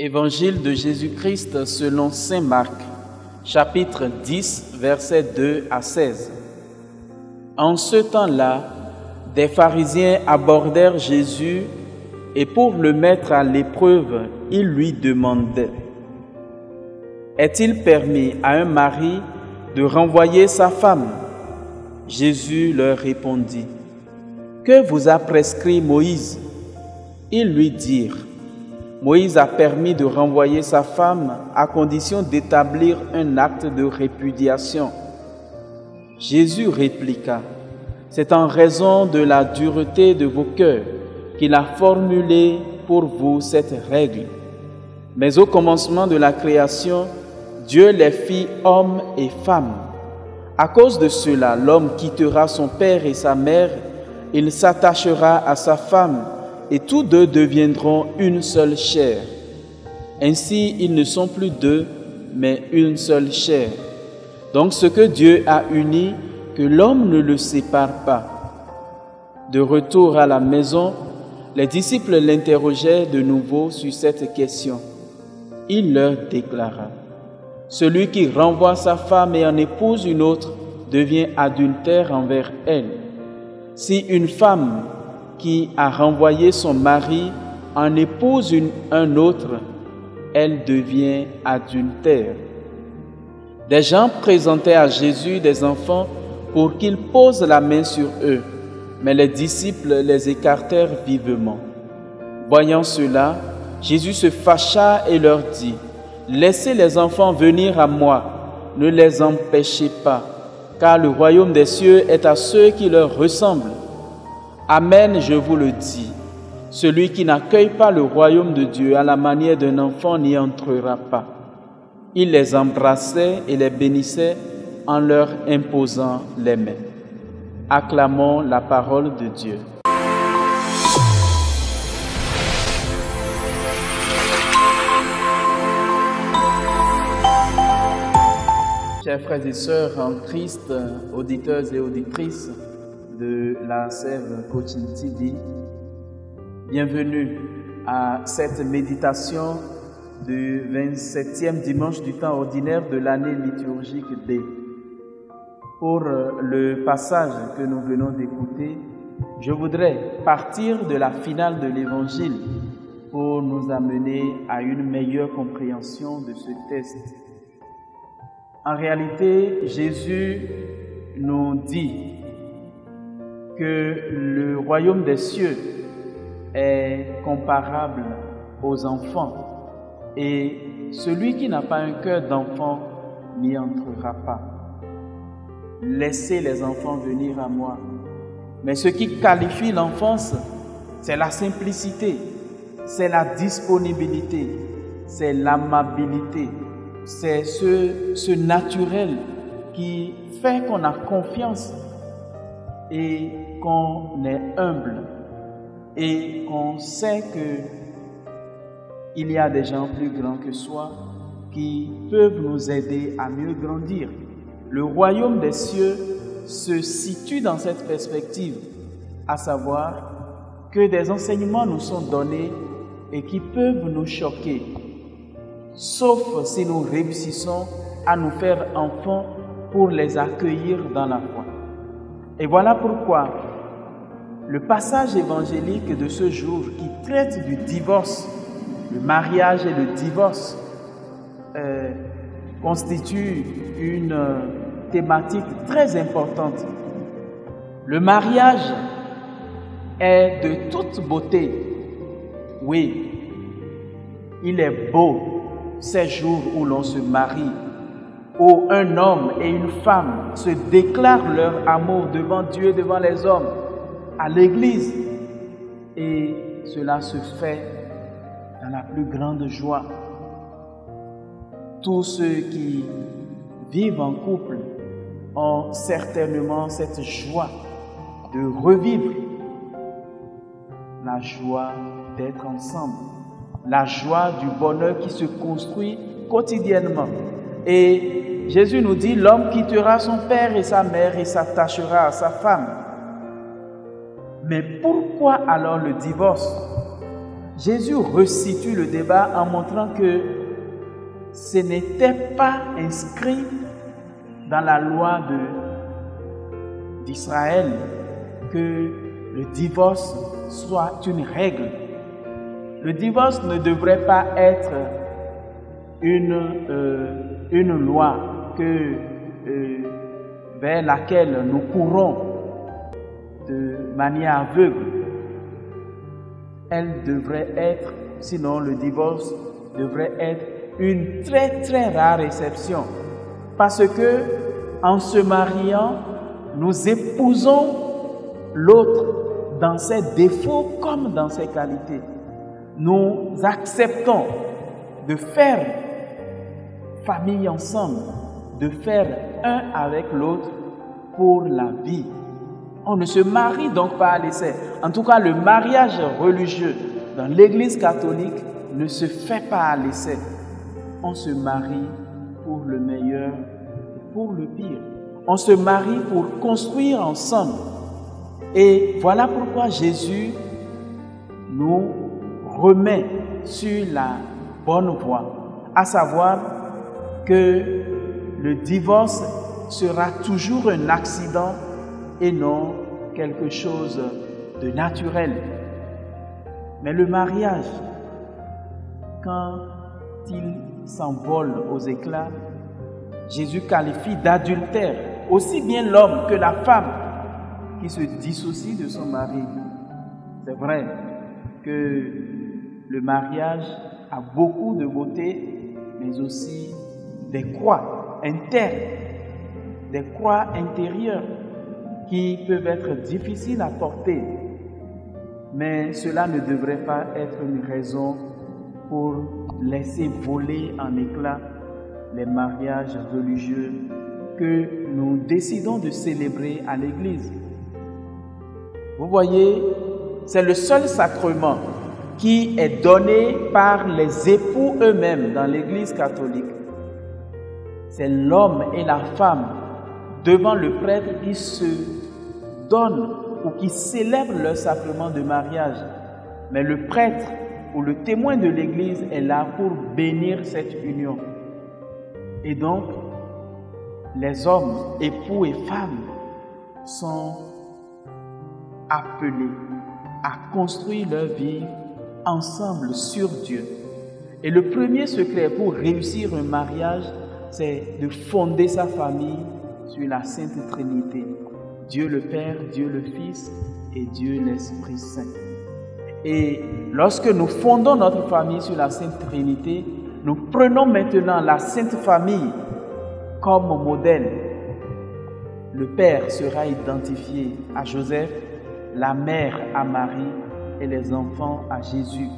Évangile de Jésus-Christ selon saint Marc, chapitre 10, versets 2 à 16. En ce temps-là, des pharisiens abordèrent Jésus et pour le mettre à l'épreuve, ils lui demandaient: est-il permis à un mari de renvoyer sa femme? Jésus leur répondit: que vous a prescrit Moïse? Ils lui dirent: Moïse a permis de renvoyer sa femme à condition d'établir un acte de répudiation. Jésus répliqua: c'est en raison de la dureté de vos cœurs qu'il a formulé pour vous cette règle. Mais au commencement de la création, Dieu les fit hommes et femmes. À cause de cela, l'homme quittera son père et sa mère, il s'attachera à sa femme, et tous deux deviendront une seule chair. Ainsi, ils ne sont plus deux, mais une seule chair. Donc ce que Dieu a uni, que l'homme ne le sépare pas. De retour à la maison, les disciples l'interrogeaient de nouveau sur cette question. Il leur déclara: celui qui renvoie sa femme et en épouse une autre devient adultère envers elle. Si une femme qui a renvoyé son mari en épouse un autre, elle devient adultère. Des gens présentaient à Jésus des enfants pour qu'il pose la main sur eux, mais les disciples les écartèrent vivement. Voyant cela, Jésus se fâcha et leur dit: laissez les enfants venir à moi, ne les empêchez pas, car le royaume des cieux est à ceux qui leur ressemblent. Amen, je vous le dis, celui qui n'accueille pas le royaume de Dieu à la manière d'un enfant n'y entrera pas. Il les embrassait et les bénissait en leur imposant les mains. Acclamons la parole de Dieu. Chers frères et sœurs en Christ, auditeurs et auditrices de la Sève Coaching TV, bienvenue à cette méditation du 27e dimanche du temps ordinaire de l'année liturgique D. Pour le passage que nous venons d'écouter, je voudrais partir de la finale de l'Évangile pour nous amener à une meilleure compréhension de ce texte. En réalité, Jésus nous dit que le royaume des cieux est comparable aux enfants et celui qui n'a pas un cœur d'enfant n'y entrera pas. Laissez les enfants venir à moi. Mais ce qui qualifie l'enfance, c'est la simplicité, c'est la disponibilité, c'est l'amabilité, c'est ce naturel qui fait qu'on a confiance et qu'on est humble et qu'on sait qu'il y a des gens plus grands que soi qui peuvent nous aider à mieux grandir. Le royaume des cieux se situe dans cette perspective, à savoir que des enseignements nous sont donnés et qui peuvent nous choquer, sauf si nous réussissons à nous faire enfants pour les accueillir dans la foi. Et voilà pourquoi le passage évangélique de ce jour qui traite du divorce, le mariage et le divorce, constitue une thématique très importante. Le mariage est de toute beauté. Oui, il est beau ces jours où l'on se marie, où un homme et une femme se déclarent leur amour devant Dieu et devant les hommes, à l'église. Et cela se fait dans la plus grande joie. Tous ceux qui vivent en couple ont certainement cette joie de revivre la joie d'être ensemble, la joie du bonheur qui se construit quotidiennement. Et Jésus nous dit: l'homme quittera son père et sa mère et s'attachera à sa femme. Mais pourquoi alors le divorce? Jésus resitue le débat en montrant que ce n'était pas inscrit dans la loi d'Israël que le divorce soit une règle. Le divorce ne devrait pas être une loi vers laquelle nous courons de manière aveugle. Elle devrait être, sinon le divorce devrait être une très très rare exception. Parce que en se mariant, nous épousons l'autre dans ses défauts comme dans ses qualités. Nous acceptons de faire famille ensemble, de faire un avec l'autre pour la vie. On ne se marie donc pas à l'essai. En tout cas, le mariage religieux dans l'Église catholique ne se fait pas à l'essai. On se marie pour le meilleur et pour le pire. On se marie pour construire ensemble. Et voilà pourquoi Jésus nous remet sur la bonne voie, à savoir que le divorce sera toujours un accident et non quelque chose de naturel. Mais le mariage, quand il s'envole aux éclats, Jésus qualifie d'adultère aussi bien l'homme que la femme qui se dissocie de son mari. C'est vrai que le mariage a beaucoup de beauté, mais aussi des croix internes, des croix intérieures qui peuvent être difficiles à porter. Mais cela ne devrait pas être une raison pour laisser voler en éclats les mariages religieux que nous décidons de célébrer à l'Église. Vous voyez, c'est le seul sacrement qui est donné par les époux eux-mêmes dans l'Église catholique. C'est l'homme et la femme devant le prêtre qui se donnent ou qui célèbrent leur sacrement de mariage. Mais le prêtre ou le témoin de l'Église est là pour bénir cette union. Et donc, les hommes, époux et femmes, sont appelés à construire leur vie ensemble sur Dieu. Et le premier secret pour réussir un mariage, c'est de fonder sa famille sur la Sainte Trinité. Dieu le Père, Dieu le Fils et Dieu l'Esprit Saint. Et lorsque nous fondons notre famille sur la Sainte Trinité, nous prenons maintenant la Sainte Famille comme modèle. Le Père sera identifié à Joseph, la mère à Marie et les enfants à Jésus.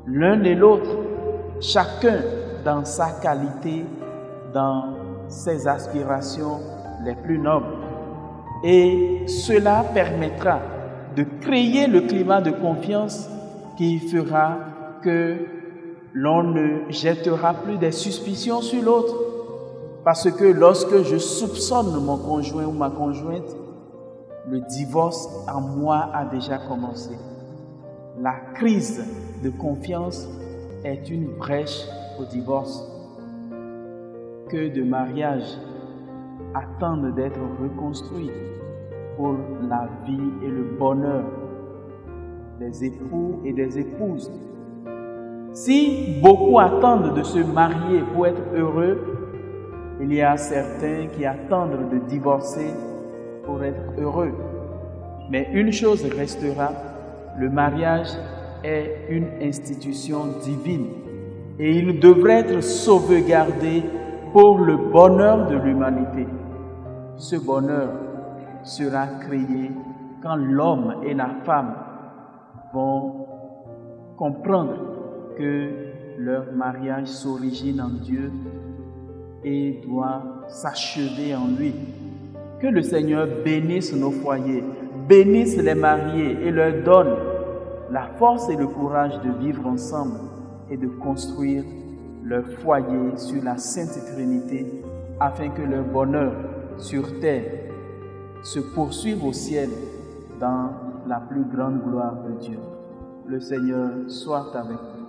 L'un et l'autre, chacun dans sa qualité, dans ses aspirations les plus nobles. Et cela permettra de créer le climat de confiance qui fera que l'on ne jettera plus des suspicions sur l'autre. Parce que lorsque je soupçonne mon conjoint ou ma conjointe, le divorce en moi a déjà commencé. La crise de confiance est une brèche au divorce. Que de mariages attendent d'être reconstruits pour la vie et le bonheur des époux et des épouses. Si beaucoup attendent de se marier pour être heureux, il y a certains qui attendent de divorcer pour être heureux. Mais une chose restera, le mariage est une institution divine et il devrait être sauvegardé pour le bonheur de l'humanité. Ce bonheur sera créé quand l'homme et la femme vont comprendre que leur mariage s'origine en Dieu et doit s'achever en lui. Que le Seigneur bénisse nos foyers, bénisse les mariés et leur donne la force et le courage de vivre ensemble et de construire leur foyer sur la Sainte Trinité afin que leur bonheur sur terre se poursuive au ciel dans la plus grande gloire de Dieu. Le Seigneur soit avec vous.